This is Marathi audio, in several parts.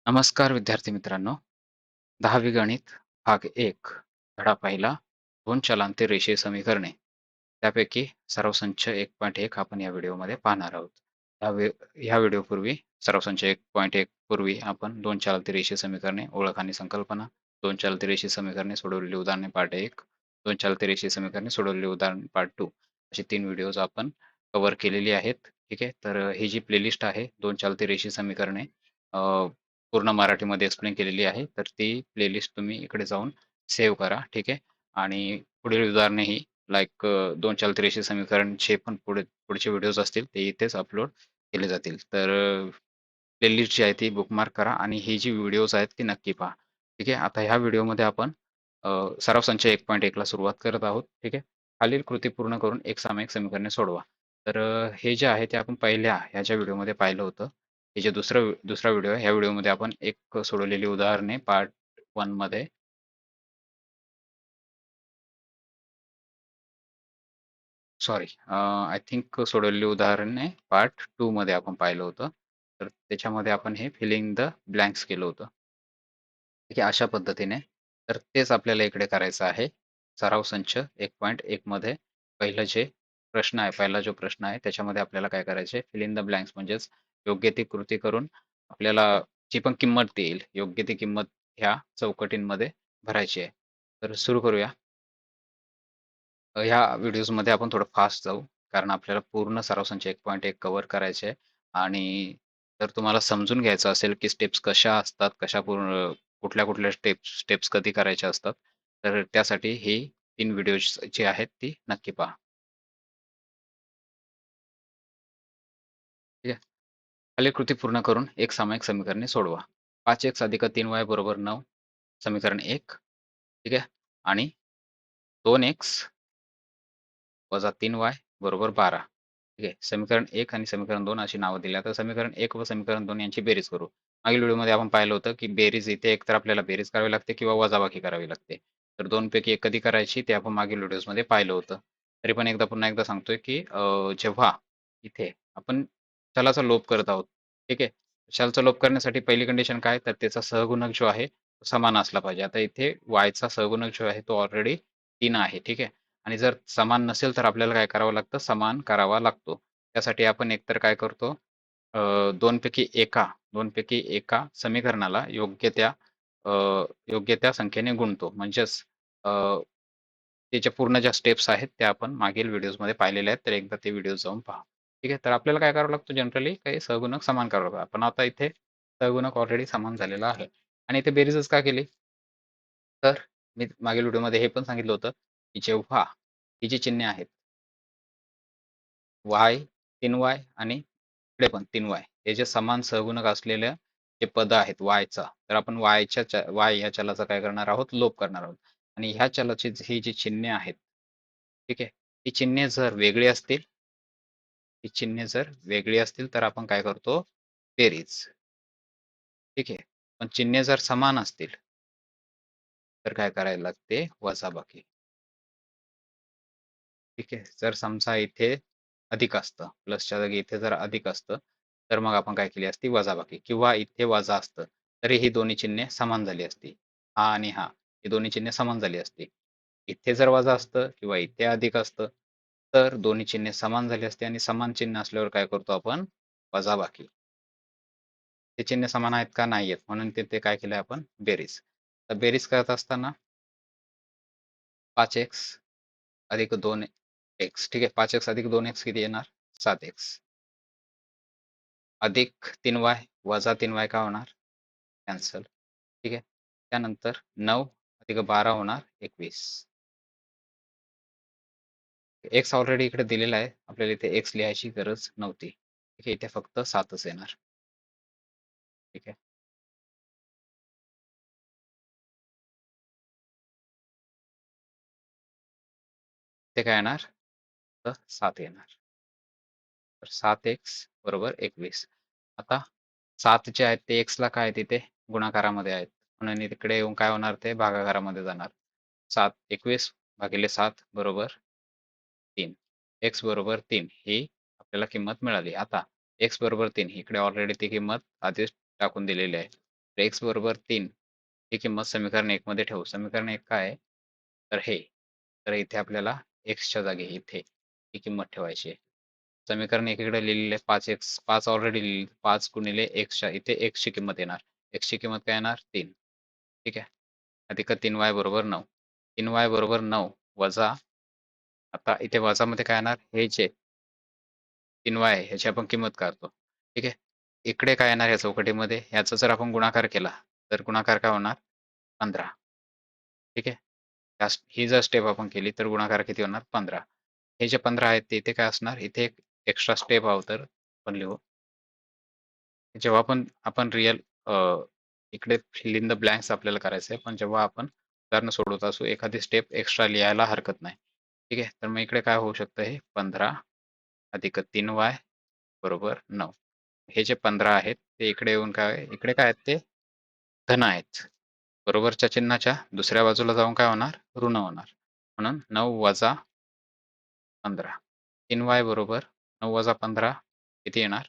नमस्कार विद्यार्थी मित्रांनो. 10वी गणित भाग 1 धडा पहिला 2 चलांती रेषीय समीकरणे. त्यापैकी सराव संच 1.1 आपण या व्हिडिओमध्ये पाहणार आहोत. ह्या व्हिडिओपूर्वी सराव संच 1.1 पूर्वी आपण 2 चलांती रेषीय समीकरणे, ओळख आणि संकल्पना, 2 चलांती रेषीय समीकरणे सोडवलेली उदाहरणे पार्ट 1, 2 चलांती रेषीय समीकरणे सोडवलेली उदाहरण पार्ट 2 अशी 3 व्हिडिओज आपण कव्हर केलेली आहेत. ठीक आहे. तर ही जी प्लेलिस्ट आहे 2 चलांती रेषीय समीकरणे पूर्ण मराठीमध्ये एक्सप्लेन केलेली आहे. तर ती प्लेलिस्ट तुम्ही इकडे जाऊन सेव्ह करा. ठीक आहे. आणि पुढील उदाहरणेही लाइक 2 चलती रेषीय समीकरणचे पण पुढचे व्हिडिओज असतील ते इथेच अपलोड केले जातील. तर प्लेलिस्ट जी आहे ती बुकमार्क करा आणि ही जी व्हिडिओज आहेत ती नक्की पहा. ठीक आहे. आता ह्या व्हिडिओमध्ये आपण सराव संच 1.1 ला सुरुवात करत आहोत. ठीक आहे. खालील कृती पूर्ण करून एक सामायिक समीकरणे सोडवा. तर हे जे आहे ते आपण पहिल्या ह्याच्या व्हिडिओमध्ये पाहिलं होतं. हे जे दुसरा व्हिडिओ आहे, ह्या व्हिडिओमध्ये आपण एक सोडवलेली उदाहरणे पार्ट 1 मध्ये सॉरी आय थिंक सोडवलेली उदाहरणे पार्ट 2 मध्ये आपण पाहिलं होतं. तर त्याच्यामध्ये आपण हे फिलिंग द ब्लँक्स केलं होतं. ठीक आहे, अशा पद्धतीने. तर तेच आपल्याला इकडे करायचं आहे. सराव संच 1.1 मध्ये पहिला जो प्रश्न आहे त्याच्यामध्ये आपल्याला काय करायचे फिल इन द ब्लँक्स म्हणजेच योग्य ती कृती करून आपल्याला जी पण किंमत देईल, योग्य ती किंमत ह्या चौकटींमध्ये भरायची आहे. तर सुरू करूया. ह्या व्हिडिओजमध्ये आपण थोडं फास्ट जाऊ, कारण आपल्याला पूर्ण सराव संच 1.1 कव्हर करायचे आहे आणि जर तुम्हाला समजून घ्यायचं असेल, की स्टेप्स कशा असतात, कुठल्या-कुठल्या स्टेप्स कधी करायच्या असतात, तर त्यासाठी ही 3 व्हिडिओज जी आहेत ती नक्की पहा. ठीक आहे. खालील कृती पूर्ण करून एक सामायिक समीकरणे सोडवा. 5x अधिक 3y बरोबर 9 समीकरण 1. ठीक आहे. आणि 2x वजा 3y बरोबर 12. ठीक आहे. समीकरण 1 आणि समीकरण 2 अशी नावं दिली. आता समीकरण 1 व समीकरण 2 यांची बेरीज करू. मागील व्हिडिओमध्ये आपण पाहिलं होतं, की बेरीज इथे एकतर आपल्याला बेरीज करावी लागते किंवा वजाबाकी करावी लागते. तर 2 पैकी एक कधी करायची ते आपण मागील व्हिडिओजमध्ये पाहिलं होतं. तरी पण पुन्हा एकदा सांगतोय, की जेव्हा इथे आपण चलाचा लोप करत आहोत. ठीक आहे. चलचा लोप करण्यासाठी पहिली कंडिशन काय? तर त्याचा सहगुणक जो आहे तो समान असला पाहिजे. आता इथे yचा सहगुणक जो आहे तो ऑलरेडी 3 आहे. ठीक आहे. आणि जर समान नसेल तर आपल्याला काय करावं लागतं? समान करावा लागतो. त्यासाठी आपण एकतर काय करतो 2 पैकी एका समीकरणाला अ, योग्य त्या संख्येने गुणतो. म्हणजेच अ, त्याच्या पूर्ण ज्या स्टेप्स आहेत त्या आपण मागील व्हिडिओजमध्ये पाहिलेल्या आहेत. तर एकदा ते व्हिडिओ जाऊन पहा. ठीक आहे. तर आपल्याला काय करावं लागतं जनरली काही सहगुणक समान करावं लागतं. पण आता इथे सहगुणक ऑलरेडी समान झालेला आहे. आणि इथे बेरीजच का केली? तर मी मागील व्हिडिओमध्ये हे पण सांगितलं होतं, की जेव्हा ही जी चिन्हे आहेत y, 3y आणि इकडे पण 3y हे जे समान सहगुणक असलेले जे पद आहेत yचा, तर आपण y ह्या चलाचा काय करणार आहोत? लोप करणार आहोत. आणि ह्या चलाची ही जी चिन्हे आहेत, ठीक आहे. ही चिन्हे जर वेगळी असतील ही चिन्हे जर वेगळी असतील, तर आपण काय करतो? बेरीज. ठीक आहे. पण चिन्हे जर समान असतील, तर काय करायला लागते? वजाबाकी. ठीक आहे. जर समजा इथे अधिक असतं, प्लसच्या जागी इथे जर अधिक असतं, तर मग आपण काय केली असती? वजाबाकी किंवा इथे वजा असतं, तरी ही दोन्ही चिन्हे समान झाली असती. हा आणि हा, ही दोन्ही चिन्हे समान झाली असती. इथे जर वजा असतं किंवा इथे अधिक असतं, तर दोन्ही चिन्हे समान झाली असती आणि समान चिन्ह असल्यावर काय करतो आपण? वजाबाकी. ते चिन्ह समान आहेत का? नाही आहेत. म्हणून तिथे काय केलंय आपण? बेरीज. तर बेरीज करत असताना 5x अधिक 2x ठीक आहे. 5x अधिक 2x किती येणार? 7x अधिक 3y वजा 3y काय होणार? कॅन्सल. ठीक आहे. त्यानंतर 9 अधिक 12 होणार 21. x ऑलरेडी इकडे दिलेला आहे. आपल्याला इथे x लिहायची गरज नव्हती. ठीक आहे. इथे फक्त 7च येणार. ठीक आहे. ते काय येणार? तर 7 येणार. तर 7x बरोबर 21. आता 7 जे आहेत ते x ला काय आहे तिथे गुणाकारामध्ये आहेत. म्हणून तिकडे येऊन काय होणार ते भागाकारामध्ये जाणार. 7 21 भागिले 7 बरोबर 3. x बरोबर 3 ही आपल्याला किंमत मिळाली. आता x बरोबर 3 इकडे ऑलरेडी ती किंमत आधीच टाकून दिलेली आहे. तर x बरोबर 3 ही किंमत समीकरण 1 मध्ये ठेवू. समीकरण 1 काय आहे? तर हे. तर इथे आपल्याला xच्या जागी इथे ही किंमत ठेवायची आहे. समीकरण एकीकडे लिहिलेले आहे 5x 5 ऑलरेडी लिहिली 5 गुणिले xच्या इथे x ची किंमत येणार. x ची किंमत काय येणार? 3. ठीक आहे. अधिक 3y बरोबर 9. 3y बरोबर 9 वजा आता इथे वजामध्ये काय येणार? हे जे 3y आहे ह्याची आपण किंमत काढतो. ठीक आहे. इकडे काय येणार या चौकटीमध्ये? ह्याचा जर आपण गुणाकार केला, तर गुणाकार काय होणार? 15. ठीक आहे. ही जर स्टेप आपण केली तर गुणाकार किती होणार? 15. हे जे 15 आहेत ते इथे काय असणार? इथे एक एक्स्ट्रा स्टेप हवं तर आपण लिहू. जेव्हा पण आपण रिअल इकडे फिल इन द ब्लँक्स आपल्याला करायचं आहे, पण जेव्हा आपण उदाहरणं सोडवत असू, एखादी स्टेप एक्स्ट्रा लिहायला हरकत नाही. ठीक आहे. तर मग इकडे काय होऊ शकतं हे 15 अधिक 3y बरोबर 9. हे जे 15 आहेत ते इकडे येऊन काय इकडे काय आहेत ते धन आहेत. बरोबरच्या चिन्हाच्या दुसऱ्या बाजूला जाऊन काय होणार? ऋण होणार. म्हणून 9 वजा 15. 3y बरोबर 9 वजा 15 किती येणार?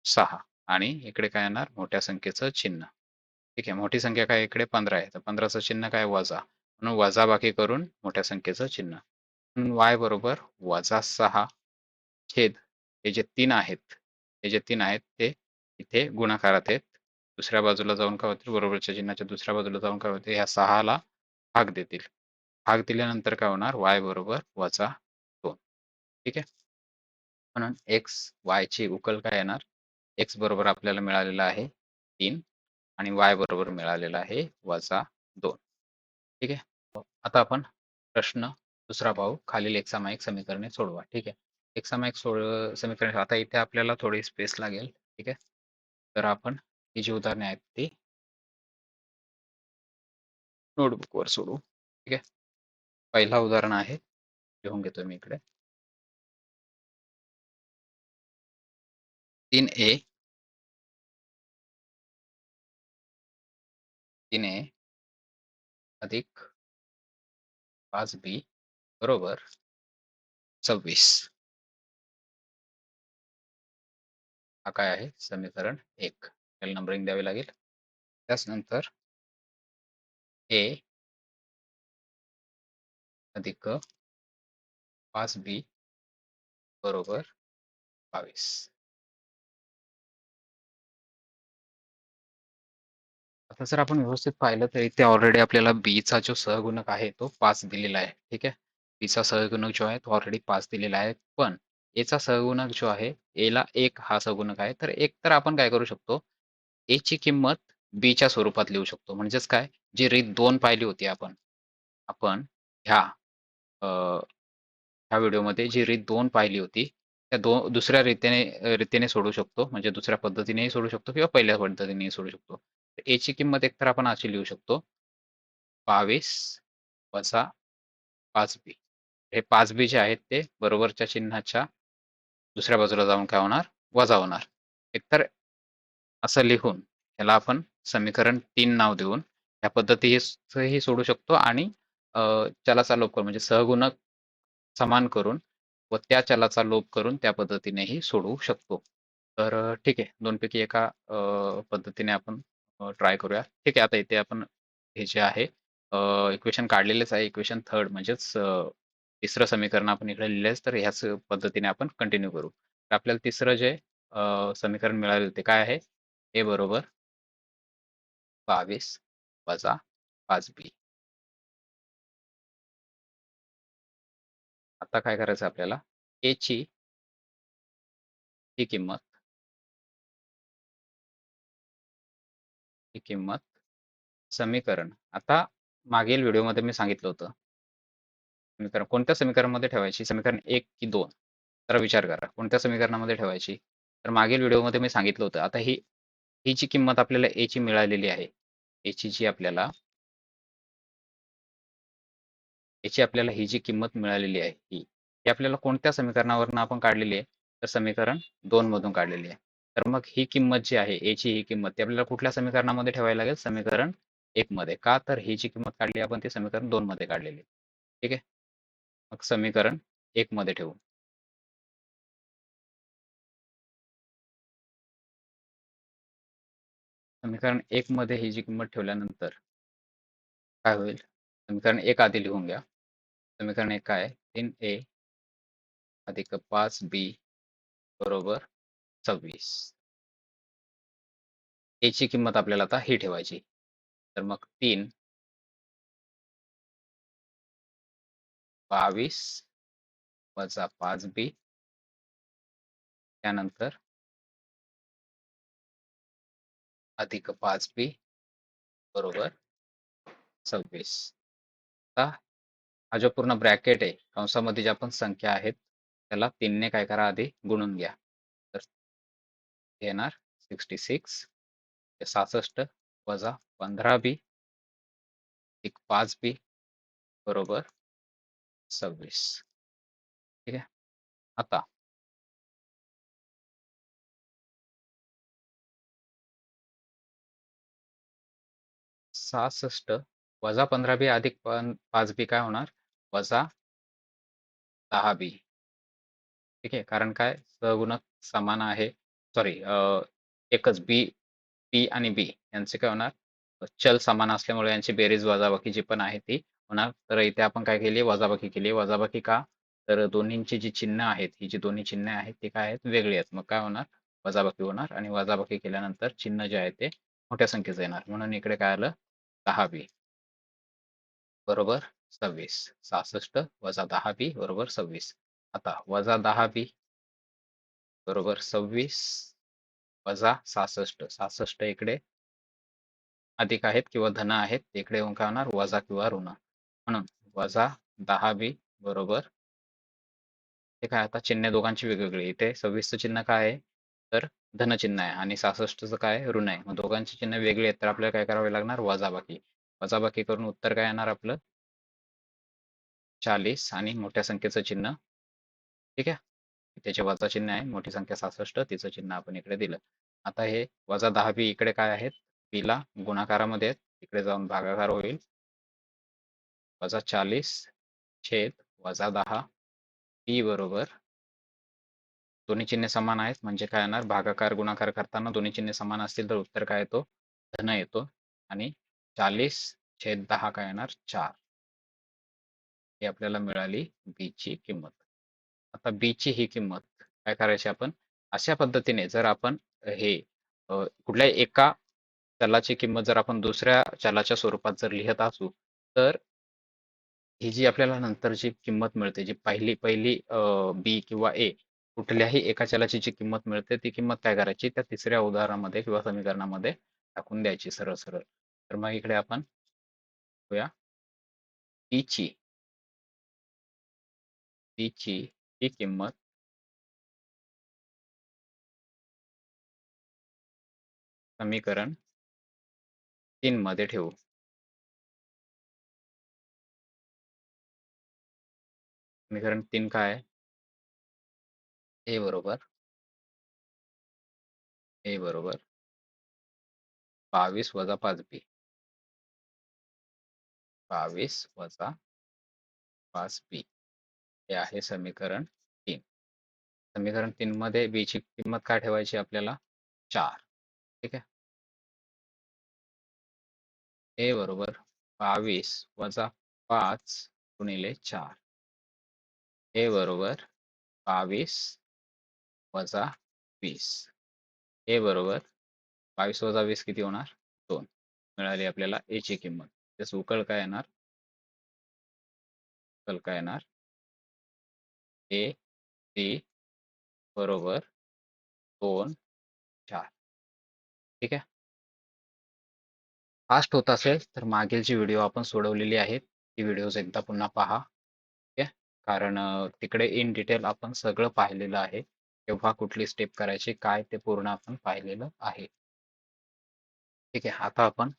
6 आणि इकडे काय येणार? मोठ्या संख्येचं चिन्ह. ठीक आहे. मोठी संख्या काय इकडे 15 आहे. तर 15चं चिन्ह काय? वजा. म्हणून वजाबाकी करून मोठ्या संख्येचं चिन्ह. म्हणून y बरोबर वजा 6 छेद हे जे 3 आहेत, हे जे 3 आहेत ते इथे गुणाकारात आहेत. दुसऱ्या बाजूला जाऊन काय होतील? बरोबरच्या चिन्हाच्या दुसऱ्या बाजूला जाऊन काय होते? ह्या 6 ला भाग देतील. भाग दिल्यानंतर काय होणार? y बरोबर वजा 2. ठीक आहे. म्हणून x, y ची उकल काय येणार? x बरोबर आपल्याला मिळालेलं आहे 3 आणि y बरोबर मिळालेलं आहे वजा 2. ठीक आहे. आता आपण प्रश्न दुसरा पाहू. खालील एक सामायिक समीकरणे सोडवा. ठीक आहे. एक सामायिक समीकरण आता इथे आपल्याला थोडी स्पेस लागेल. ठीक आहे. तर आपण ही जी उदाहरणे आहेत ती नोटबुकवर सोडवू. ठीक आहे. पहिला उदाहरण आहे लिहून घेतो मी इकडे 3a 3a अधिक 5b बरोबर 26. हा काय आहे? समीकरण 1. त्याला नंबरिंग द्यावी लागेल. त्याचनंतर a अधिक 5b बरोबर 22. आता जर आपण व्यवस्थित पाहिलं तर इथे ऑलरेडी आपल्याला बीचा जो सहगुणक आहे तो 5 दिलेला आहे. ठीक आहे. बीचा सहगुणक जो आहे तो ऑलरेडी 5 दिलेला आहे. पण एचा सहगुणक जो आहे, एला 1 हा सहगुणक आहे. तर एक तर आपण काय करू शकतो, एची किंमत बीच्या स्वरूपात लिहू शकतो. म्हणजेच काय, जी रीत 2 पाहिली होती आपण. आपण ह्या अ, ह्या व्हिडिओमध्ये जी रीत 2 पाहिली होती, त्या दुसऱ्या रीतीने सोडवू शकतो. म्हणजे दुसऱ्या पद्धतीनेही सोडवू शकतो किंवा पहिल्या पद्धतीनेही सोडवू शकतो. एची किंमत एकतर आपण अशी लिहू शकतो 22 वजा 5b. हे 5b जे आहेत ते बरोबरच्या चिन्हाच्या दुसऱ्या बाजूला जाऊन काय होणार? वजा होणार. एकतर असं लिहून याला आपण समीकरण 3 नाव देऊन ह्या पद्धतीही सोडवू शकतो आणि चलाचा लोप करून म्हणजे सहगुणक समान करून व त्या चलाचा लोप करून त्या पद्धतीनेही सोडवू शकतो. तर ठीक आहे. 2 पैकी एका पद्धतीने आपण ट्राय करूया. ठीक आहे. आता इथे आपण हे जे आहे इक्वेशन काढलेलेच आहे. इक्वेशन 3rd म्हणजेच तिसरं समीकरण आपण इकडे लिहिलेच तर ह्याच पद्धतीने आपण कंटिन्यू करू. तर आपल्याला तिसरं जे समीकरण मिळालेलं ते काय आहे? a बरोबर 22 वजा 5b. आता काय करायचं आपल्याला? a ची ही किंमत ही किंमत समीकरण आता मागील व्हिडिओमध्ये मी सांगितलं होतं. समीकरण कोणत्या समीकरणामध्ये ठेवायची? समीकरण 1 की 2? जरा विचार करा. कोणत्या समीकरणामध्ये ठेवायची? तर मागील व्हिडिओमध्ये मी सांगितलं होतं. आता ही ही जी किंमत आपल्याला a ची मिळालेली आहे. a ची जी आपल्याला याची आपल्याला ही जी किंमत मिळालेली आहे ही आपल्याला कोणत्या समीकरणावरून आपण काढलेली आहे? तर समीकरण 2 मधून काढलेली आहे. तर मग ही किंमत जी आहे a ची ही किंमत ती आपल्याला कुठल्या समीकरणामध्ये ठेवायला लागेल? समीकरण 1 मध्ये. का? तर ही जी किंमत काढली आपण ती समीकरण 2 मध्ये काढलेली आहे. ठीक आहे. मग समीकरण 1 मध्ये ठेवू. समीकरण 1 मध्ये ही जी किंमत ठेवल्यानंतर काय होईल? समीकरण 1 आधी लिहून घ्या. समीकरण 1 काय आहे? 3a अधिक 5b बरोबर 26. a ची किंमत आपल्याला आता ही ठेवायची. तर मग 3 22 वजा 5b त्यानंतर अधिक 5b बरोबर 26. आता हा जो पूर्ण ब्रॅकेट आहे, कंसामध्ये ज्या पण संख्या आहेत, त्याला 3 ने काय करा आधी गुणून घ्या. तर हे येणार 66 ते 66 वजा 15b अधिक 5b बरोबर 26. ठीक आहे. आता 66 वजा 15b अधिक 5b काय होणार? वजा 10b. ठीक आहे. कारण काय? सहगुणक समान आहे. सॉरी एकच बी आणि बी यांचे काय होणार? चल समान असल्यामुळे यांची बेरीज वजाबाकी जी पण आहे ती होणार. तर इथे आपण काय केली? वजाबाकी केली. वजाबाकी का? तर दोन्हींची जी चिन्ह आहेत, ही जी दोन्ही चिन्ह आहेत ती काय आहेत? वेगळी आहेत. मग काय होणार? वजाबाकी होणार आणि वजाबाकी केल्यानंतर चिन्ह जे आहे ते मोठ्या संख्येचं येणार. म्हणून इकडे काय आलं? 10b बरोबर 26. 66 वजा 10b बरोबर 26. आता वजा 10b बरोबर 26 वजा 66. 66 इकडे अधिक आहेत किंवा धन आहेत. इकडे येऊन काय होणार? वजा किंवा ऋण. म्हणून वजा 10b बरोबर हे काय आता चिन्ह दोघांची वेगवेगळी. इथे 26चं चिन्ह काय आहे? तर धन चिन्ह आहे आणि 66चं काय आहे? ऋण आहे. मग दोघांची चिन्ह वेगळी आहेत तर आपल्याला काय करावे लागणार? वजाबाकी. वजाबाकी करून उत्तर काय येणार आपलं? 40 आणि मोठ्या संख्येचं चिन्ह. ठीक आहे. त्याचे वजा चिन्ह आहे. मोठी संख्या 66 तिचं चिन्ह आपण इकडे दिलं. आता हे वजा 10b इकडे काय आहेत? b ला गुणाकारामध्ये आहेत. इकडे जाऊन भागाकार होईल. वजा 40 छेद वजा 10 b बरोबर दोन्ही चिन्हे समान आहेत म्हणजे काय येणार? भागाकार गुणाकार करताना दोन्ही चिन्हे समान असतील तर उत्तर काय येतो? धन येतो आणि 40 छेद 10 काय येणार? 4. ही आपल्याला मिळाली b ची किंमत. आता b ची ही किंमत काय करायची आपण? अशा पद्धतीने जर आपण हे कुठल्याही एका चलाची किंमत जर आपण दुसऱ्या चलाच्या स्वरूपात जर लिहत असू, तर ही जी आपल्याला नंतर जी किंमत मिळते, जी पहिली पहिली बी किंवा ए कुठल्याही एका चलाची जी किंमत मिळते, ती किंमत काय करायची? त्या तिसऱ्या उदाहरणामध्ये किंवा समीकरणामध्ये टाकून द्यायची सरळ-सरळ. तर मग इकडे आपण बघूया बी ची ही किंमत समीकरण 3 मध्ये ठेवू. समीकरण 3 काय आहे? ए बरोबर 22 वजा 5b. 22 वजा 5b हे आहे समीकरण 3. समीकरण 3 मध्ये b ची किंमत काय ठेवायची आपल्याला? 4. ठीक आहे. ए बरोबर 22 वजा 5 गुणिले 4. ए बरोबर 22 वजा 20. ए बरोबर 22 वजा 20 किती होणार? 2. मिळाली आपल्याला ए ची किंमत. त्याचं उकल काय येणार? उकल काय येणार? ए सी बरोबर 2, 4. ठीक आहे. फास्ट होत असेल तर मागील व्हिडिओ आपण सोडवलेली आहेत. ती व्हिडिओज एकदा पुन्हा पहा. ठीक आहे. कारण तिकडे इन डिटेल आपण सगळं पाहिलेलं आहे. केव्हा कुठली स्टेप करायची, काय ते पूर्ण आपण पाहिलेलं आहे. ठीक आहे. आता आपण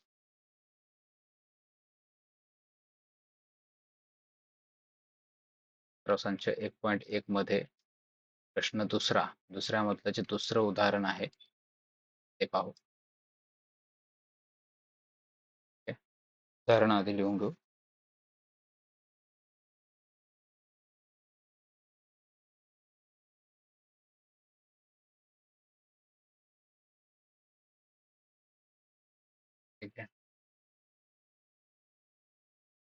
प्रसंच 1.1 मध्ये प्रश्न दुसऱ्यामधलं जे दुसरं उदाहरण आहे ते पाहू. ठीक आहे. उदाहरण आधी लिहून घेऊ. ठीक आहे.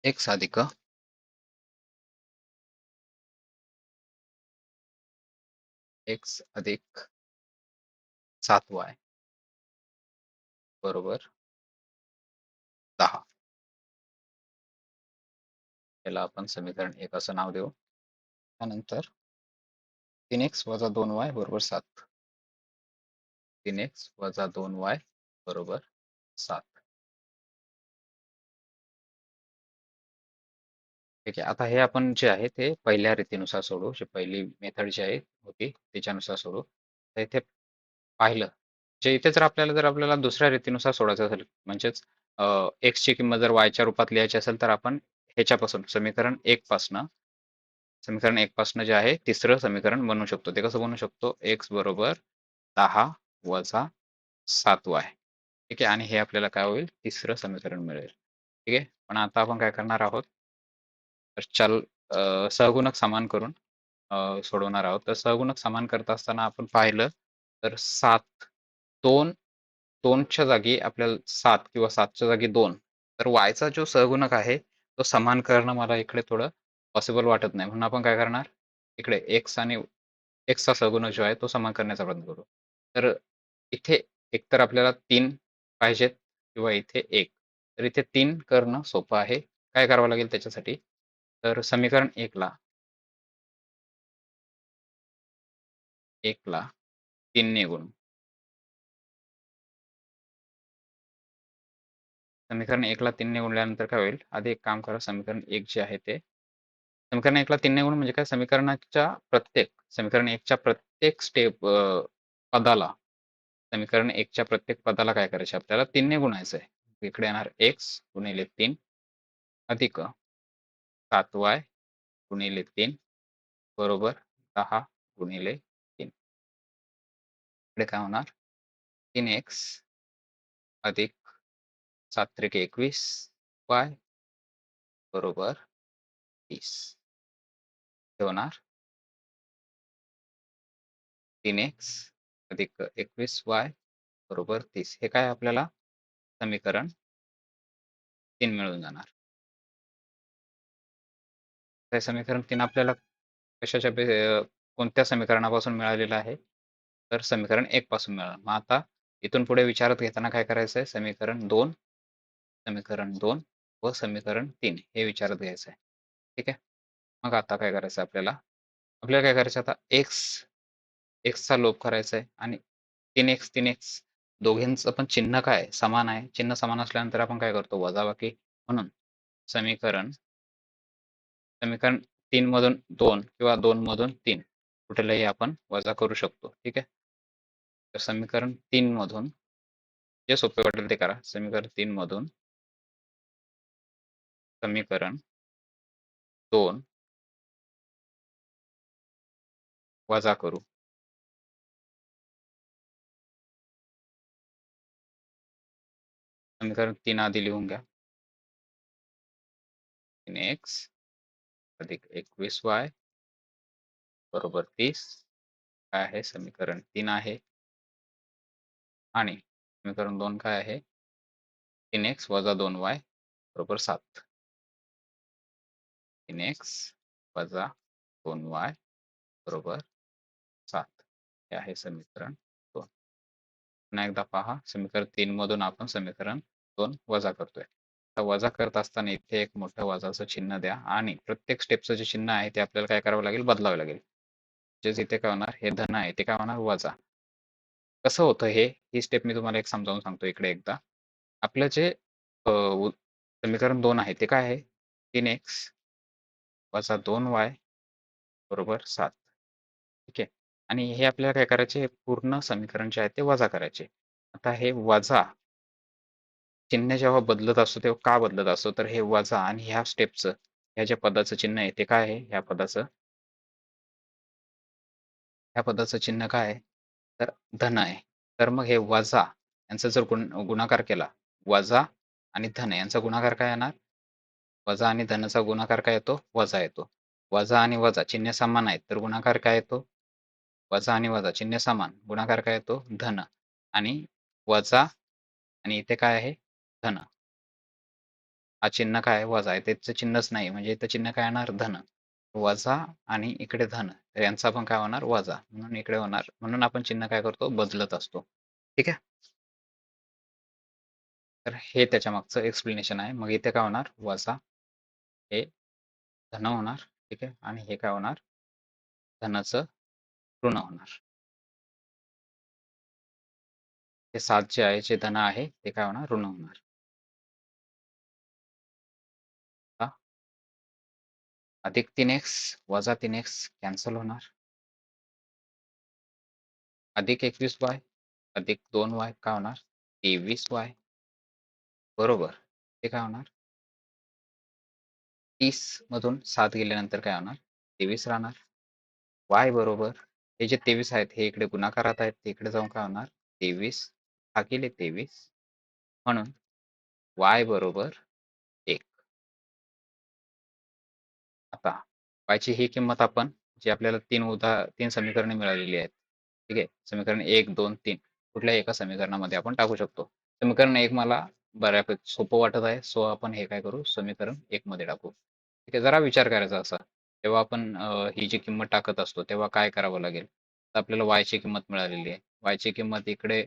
x अधिक x अधिक 7y बरोबर 10. याला आपण समीकरण 1 असं नाव देऊ. त्यानंतर 3x वजा 2y बरोबर 7. 3x वजा 2y बरोबर 7. ठीक आहे. आता हे आपण जे आहे ते पहिल्या रीतीनुसार सोडवू. जी पहिली मेथड जी आहे होती त्याच्यानुसार सोडवू. तर इथे पाहिलं, जे इथे जर आपल्याला दुसऱ्या रीतीनुसार सोडायचं असेल, म्हणजेच x ची किंमत जर y च्या रूपात लिहायची असेल, तर आपण ह्याच्यापासून समीकरण 1 पासनं जे आहे तिसरं समीकरण बनवू शकतो. ते कसं बनवू शकतो? x बरोबर 10 वजा 7y. ठीक आहे. आणि हे आपल्याला काय होईल? तिसरं समीकरण मिळेल. ठीक आहे. पण आता आपण काय करणार आहोत? तर सहगुणक समान करून सोडवणार आहोत. तर सहगुणक समान करत असताना आपण पाहिलं तर 7 2च्या जागी आपल्याला 7 किंवा 7च्या जागी 2. तर yचा जो सहगुणक आहे तो समान करणं मला इकडे थोडं पॉसिबल वाटत नाही. म्हणून आपण काय करणार? इकडे x आणि x चा सहगुणक जो आहे तो समान करण्याचा प्रयत्न करू. तर इथे एकतर आपल्याला 3 पाहिजेत किंवा इथे 1. तर इथे 3 करणं सोपं आहे. काय करावं लागेल त्याच्यासाठी? तर समीकरण 1 ला 3 ने गुणू. समीकरण 1 ला 3 ने गुणल्यानंतर काय होईल? आधी एक काम करा, समीकरण 1 जे आहे ते समीकरण 1 ला 3 ने गुणून म्हणजे काय? समीकरण 1 च्या प्रत्येक पदाला समीकरण 1 च्या प्रत्येक पदाला काय करायचे आपल्याला? 3 ने गुणायचं आहे. इकडे येणार x गुणिले 3 अधिक 7y गुणिले 3 बरोबर 10 गुणिले 3. इकडे काय होणार? 3x अधिक 7 त्रिके 21 y बरोबर 30. हे होणार 3x अधिक 21y बरोबर 30. हे काय आपल्याला समीकरण 3 मिळून जाणार. हे समीकरण 3 आपल्याला कोणत्या समीकरणापासून मिळालेलं आहे? तर समीकरण 1 पासून मिळालं. मग आता इथून पुढे विचारात घेताना काय करायचं आहे? समीकरण 2 व समीकरण 3 हे विचारात घ्यायचं आहे. ठीक आहे. मग आता काय करायचं आपल्याला? आपल्याला काय करायचं आता xचा लोप करायचा आहे आणि 3x दोघींचं पण चिन्ह काय आहे? समान आहे. चिन्ह समान असल्यानंतर आपण काय करतो? वजाबाकी. म्हणून समीकरण समीकरण 3 मधून 2 किंवा 2 मधून 3 कुठेलाही आपण वजा करू शकतो. ठीक आहे. तर समीकरण 3 मधून जे सोपे वाटेल ते करा. समीकरण 3 मधून समीकरण 2 वजा करू. समीकरण 3 आधी लिहून घ्या. 3x अधिक 21y बरोबर 30 काय आहे? समीकरण 3 आहे. आणि समीकरण 2 काय आहे? 3x वजा 2y बरोबर 7. 3x वजा 2y बरोबर 7. हे आहे समीकरण 2. पुन्हा एकदा पहा, समीकरण 3 मधून आपण समीकरण 2 वजा करतोय. आता वजा करत असताना इथे एक मोठं वजाचं चिन्ह द्या आणि प्रत्येक स्टेपचं जे चिन्ह आहे ते आपल्याला काय करावं लागेल? बदलावं लागेल. म्हणजेच इथे काय होणार? हे धन आहे ते काय होणार? वजा. कसं होतं हे? ही स्टेप मी तुम्हाला एक समजावून सांगतो इकडे एकदा. आपलं जे समीकरण 2 आहे ते काय आहे? 3x वजा 2y बरोबर 7. ठीक आहे. आणि हे आपल्याला काय करायचे? हे पूर्ण समीकरण जे आहे ते वजा करायचे. आता हे वजा चिन्ह जेव्हा बदलत असतो तेव्हा का बदलत असतो? तर हे वजा आणि ह्या स्टेपचं, ह्या ज्या पदाचं चिन्ह आहे ते काय आहे? ह्या पदाचं चिन्ह काय आहे? तर धन आहे. तर मग हे वजा यांचा जर गुणाकार केला, वजा आणि धन यांचा गुणाकार काय येणार? वजा आणि धनचा गुणाकार काय येतो? वजा येतो. वजा आणि वजा चिन्ह समान आहेत तर गुणाकार काय येतो? वजा आणि वजा चिन्ह समान, गुणाकार काय येतो? धन. आणि वजा आणि इथे काय आहे? धन. हा चिन्ह काय आहे? वजा आहे. त्याचं चिन्हच नाही म्हणजे इथं चिन्ह काय येणार? धन. वजा आणि इकडे धन. तर यांचा पण काय होणार? वजा. म्हणून इकडे होणार. म्हणून आपण चिन्ह काय करतो? बदलत असतो. ठीक आहे? तर हे त्याच्या मागचं एक्सप्लेनेशन आहे. मग इथे काय होणार? वजा हे धन होणार. ठीक आहे? आणि हे काय होणार? धनाचं ऋण होणार. हे 7 जे आहे, जे धन आहे, ते काय होणार? ऋण होणार. आता अधिक 3x वजा 3x कॅन्सल होणार. अधिक 21y अधिक 2y काय होणार? 23y बरोबर. ते काय होणार? 30 मधून 7 गेल्यानंतर काय होणार? 23 राहणार. y बरोबर हे जे 23 आहेत हे इकडे गुणाकारात आहेत, ते इकडे जाऊन काय होणार? 23 भागिले 23 म्हणून y बरोबर 1. आता y ची ही किंमत आपण जी आपल्याला 3 समीकरणे मिळालेली आहेत. ठीक आहे. समीकरण 1, 2, 3 कुठल्याही एका समीकरणामध्ये आपण टाकू शकतो. समीकरण 1 मला बऱ्यापैकी सोपं वाटत आहे. सो आपण हे काय करू? समीकरण 1 मध्ये टाकू. ठीक आहे. जरा विचार करायचा असा. तेव्हा आपण ही जी किंमत टाकत असतो तेव्हा काय करावं लागेल? तर आपल्याला y ची किंमत मिळालेली आहे. y ची किंमत इकडे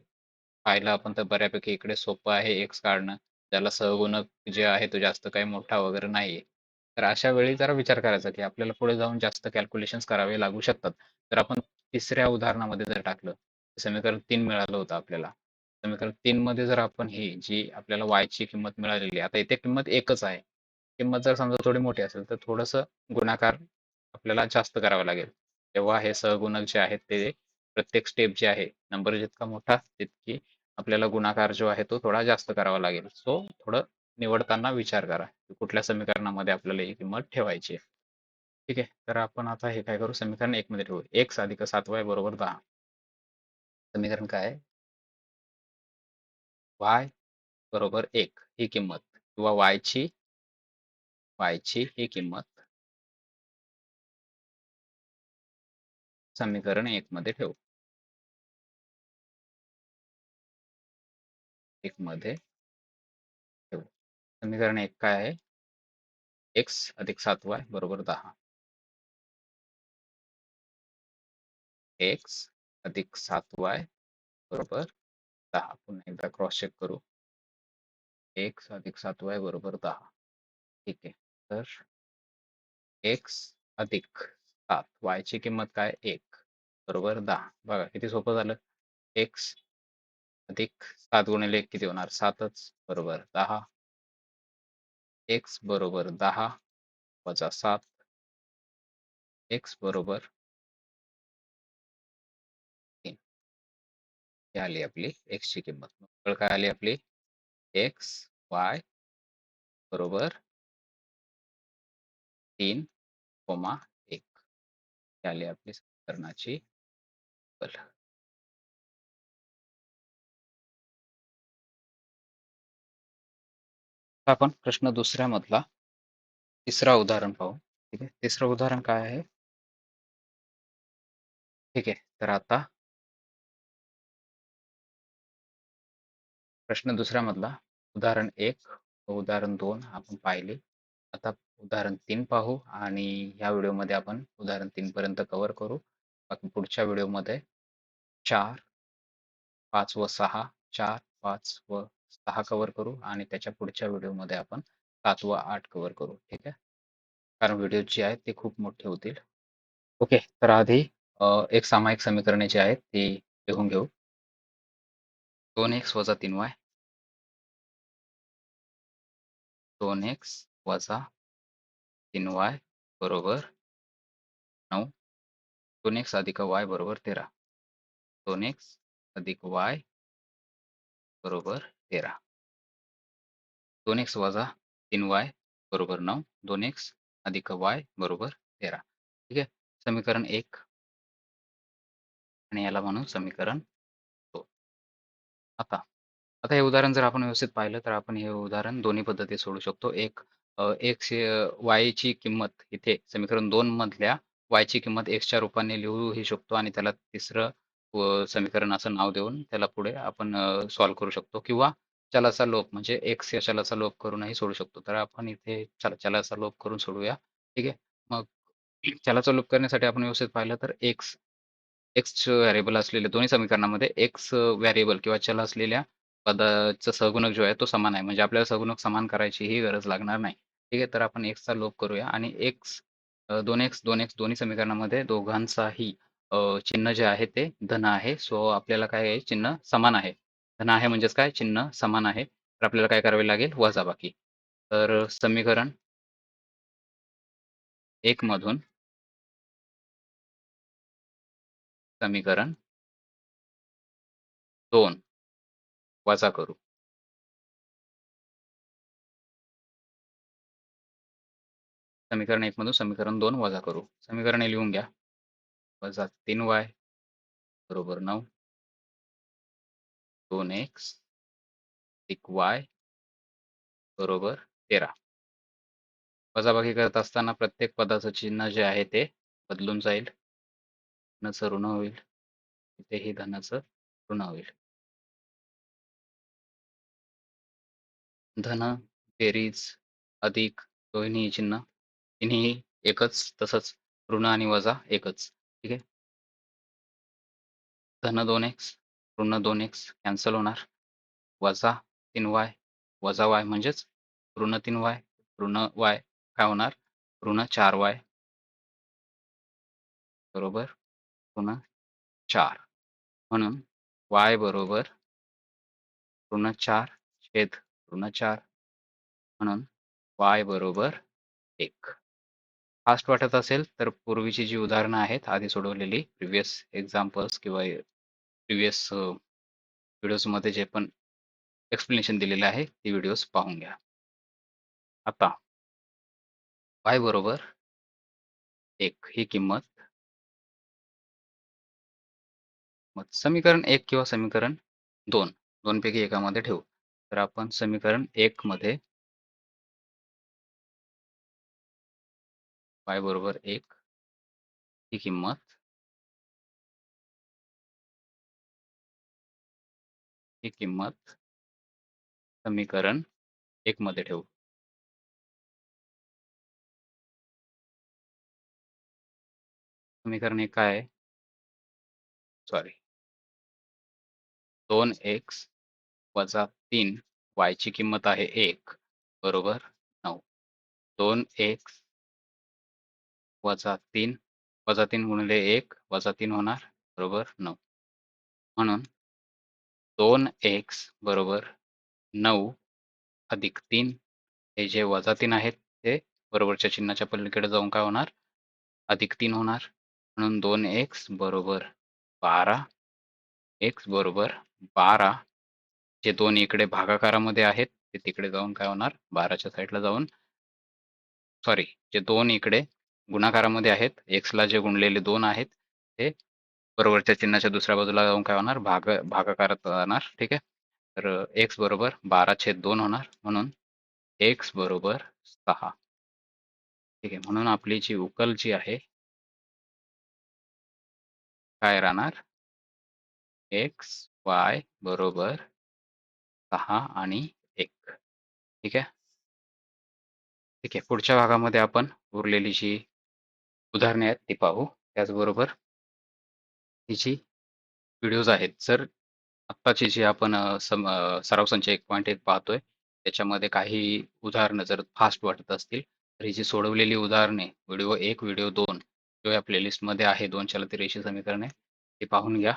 पाहिलं आपण तर बऱ्यापैकी इकडे सोपं आहे x काढणं. त्याला सहगुणक जे आहे तो जास्त काही मोठा वगैरे नाहीये. तर अशा वेळी जरा विचार करायचा की आपल्याला पुढे जाऊन जास्त कॅल्क्युलेशन्स करावे लागू शकतात. तर आपण तिसऱ्या उदाहरणामध्ये जर टाकलं, समीकरण 3 मिळालं होतं आपल्याला. समीकरण 3 मध्ये जर आपण ही जी आपल्याला y ची किंमत मिळालेली आहे, आता इथे किंमत 1च आहे. किंमत जर समजा थोडी मोठी असेल तर थोडंसं गुणाकार आपल्याला जास्त करावा लागेल. तेव्हा हे सहगुणक जे आहेत ते प्रत्येक स्टेप जी आहे, नंबर जितका मोठा तितकी आपल्याला गुणाकार जो आहे तो थोडा जास्त करावा लागेल. सो थोडं निवडताना विचार करा, की कुठल्या समीकरणामध्ये आपल्याला ही किंमत ठेवायची आहे. ठीक आहे. तर आपण आता हे काय करू? समीकरण 1 मध्ये ठेवू. x अधिक 7y बरोबर 10. समीकरण काय आहे? y बरोबर 1 ही किंमत किंवा y ची ही किंमत समीकरण 1 मध्ये ठेवू. 1 मध्ये ठेवू. समीकरण 1 काय आहे? x अधिक 7y बरोबर 10. x अधिक 7y बरोबर 10. पुन्हा एकदा क्रॉस चेक करू. x अधिक 7y बरोबर 10. ठीक आहे. तर x अधिक 7 y ची किंमत काय? 1 बरोबर 10. बघा किती सोपं झालं. x अधिक 7 गुणिले 1 किती होणार? 7च बरोबर 10. x बरोबर 10 वजा 7 x बरोबर 3. ही आली आपली x ची किंमत. मग काय आली आपली? x y बरोबर 3, 1 ही आली आपली समीकरणाची अट. आपण प्रश्न दुसऱ्यामधला तिसरा उदाहरण पाहू. ठीक आहे. तिसरं उदाहरण काय आहे? ठीक आहे. तर आता प्रश्न दुसऱ्यामधला उदाहरण 1 व उदाहरण 2 आपण पाहिले. आता उदाहरण 3 पाहू आणि ह्या व्हिडिओमध्ये आपण उदाहरण 3 पर्यंत कव्हर करू. बाकी पुढच्या व्हिडिओमध्ये 4, 5 व 6, 4, 5 व 6 कव्हर करू आणि त्याच्या पुढच्या व्हिडिओमध्ये आपण 7 व 8 कव्हर करू. ठीक आहे. कारण व्हिडिओ जे आहेत ते खूप मोठे होतील. ओके. तर आधी एक सामायिक समीकरणे जी आहेत ती लिहून घेऊ. 2x वजा 3y 2x वजा 3y बरोबर 9. 2x अधिक y बरोबर 13. 2x अधिक y बरोबर 13. 2x वजा 3y बरोबर 9. 2x अधिक y बरोबर 13. ठीक आहे. समीकरण 1 आणि याला म्हणू समीकरण 2. आता आता हे उदाहरण जर आपण व्यवस्थित पाहिलं तर आपण हे उदाहरण दोन्ही पद्धतीत सोडवू शकतो. y ची किंमत इथे समीकरण 2 मधल्या y ची किंमत x च्या रूपाने लिहूही शकतो आणि त्याला तिसरं समीकरण असं नाव देऊन त्याला पुढे आपण सॉल्व्ह करू शकतो किंवा चलाचा लोप म्हणजे एक्स या चलाचा लोप करूनही सोडवू शकतो. तर आपण इथे चलाचा लोप करून सोडवूया. ठीक आहे. मग चलाचा लोप करण्यासाठी आपण व्यवस्थित पाहिलं तर एक्स व्हेरिएबल असलेल्या दोन्ही समीकरणामध्ये एक्स व्हेरिएबल किंवा चल असलेल्या पदाचा सहगुणक जो आहे तो समान आहे. म्हणजे आपल्याला सहगुणक समान करायची ही गरज लागणार नाही. ठीक आहे. तर आपण एक्सचा लोप करूया आणि 2x, 2x दोन्ही समीकरणामध्ये दोघांचाही चिन्ह जे आहे ते धन आहे. सो आपल्याला काय आहे चिन्ह समान आहे. धन आहे म्हणजेच काय चिन्ह समान आहे. तर आपल्याला काय करावे लागेल वजाबाकी. तर समीकरण 1 मधून समीकरण 2 वजा करू. समीकरण 1 मधून समीकरण 2 वजा करू. समीकरणे लिहून घ्या. वजा 3y बरोबर 9. 2x अधिक y बरोबर 13. वजाबाकी करत असताना प्रत्येक पदाचं चिन्ह जे आहे ते बदलून जाईल. धनाचं ऋण होईल. इथेही धनाचं ऋण होईल. धन, बेरीज, अधिक दोन्ही चिन्ह तिन्ही एकच तसंच ऋण आणि वजा एकच. ठीक आहे. धन 2x ऋण 2x कॅन्सल होणार. वजा 3y वजा y म्हणजेच ऋण 3y ऋण y काय होणार ऋण 4y बरोबर ऋण 4 म्हणून y बरोबर ऋण 4 छेद ऋण 4 म्हणून y बरोबर 1. फास्ट वाटत असेल तर पूर्वीची जी उदाहरणं आहेत आधी सोडवलेली प्रिव्हियस एक्झाम्पल्स किंवा प्रिव्हियस व्हिडिओजमध्ये जे पण एक्सप्लेनेशन दिलेलं आहे ती व्हिडिओज पाहून घ्या. आता y बरोबर 1 ही किंमत मग समीकरण 1 किंवा समीकरण 2 दोनपैकी एकामध्ये ठेवू. तर आपण समीकरण 1 मध्ये y बरोबर 1 ही किंमत समीकरण 1 मध्ये ठेवू. समीकरण 1 काय आहे? सॉरी 2x वजा 3 y ची किंमत आहे 1 बरोबर 9. 2x वजा 3 गुणिले 1 वजा 3 होणार बरोबर 9. म्हणून 2x बरोबर 9 अधिक 3 हे जे वजा 3 आहेत ते बरोबरच्या चिन्हाच्या पलीकडे जाऊन काय होणार अधिक 3 होणार. म्हणून 2x बरोबर 12 x बरोबर 12 जे 2 इकडे भागाकारामध्ये आहेत ते तिकडे जाऊन काय होणार 12च्या साईडला जाऊन सॉरी जे 2 इकडे गुणाकारामध्ये आहेत x ला जे गुणलेले 2 आहेत ते बरोबरच्या चिन्हाच्या दुसऱ्या बाजूला जाऊन काय होणार भागाकारात जाणार. ठीक आहे. तर x बरोबर 12/2 होणार म्हणून x बरोबर 6. ठीक आहे. म्हणून आपली जी उकल जी आहे काय राहणार x y बरोबर 6 आणि 1. ठीक आहे. ठीक आहे. पुढच्या भागामध्ये आपण उरलेली जी उदाहरणे आहेत ती पाहू. त्याचबरोबर ही जी व्हिडिओज आहेत जर आत्ताची जी आपण सराव संच 1.1 पाहतोय त्याच्यामध्ये काही उदाहरणं जर फास्ट वाटत असतील तर ही जी सोडवलेली उदाहरणे व्हिडिओ 1 व्हिडिओ 2 जो या प्लेलिस्टमध्ये आहे 2 चलती रेषीय समीकरणे ते पाहून घ्या.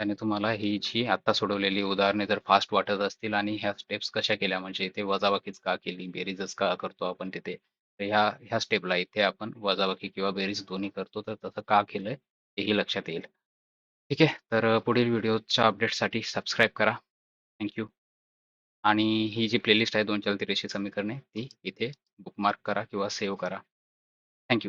त्याने तुम्हाला ही जी आत्ता सोडवलेली उदाहरणे जर फास्ट वाटत असतील आणि ह्या स्टेप्स कशा केल्या म्हणजे इथे वजाबाकीच का केली बेरीजच का करतो आपण तिथे तर ह्या स्टेपला इथे आपण वजाबाकी किंवा बेरीज दोन्ही करतो तर तसं का केलंय तेही लक्षात येईल. ठीक आहे. तर पुढील व्हिडिओच्या अपडेटसाठी सबस्क्राईब करा. थँक आणि ही जी प्लेलिस्ट आहे 2 चलती रेषीय समीकरणे ती इथे बुकमार्क करा किंवा सेव्ह करा. थँक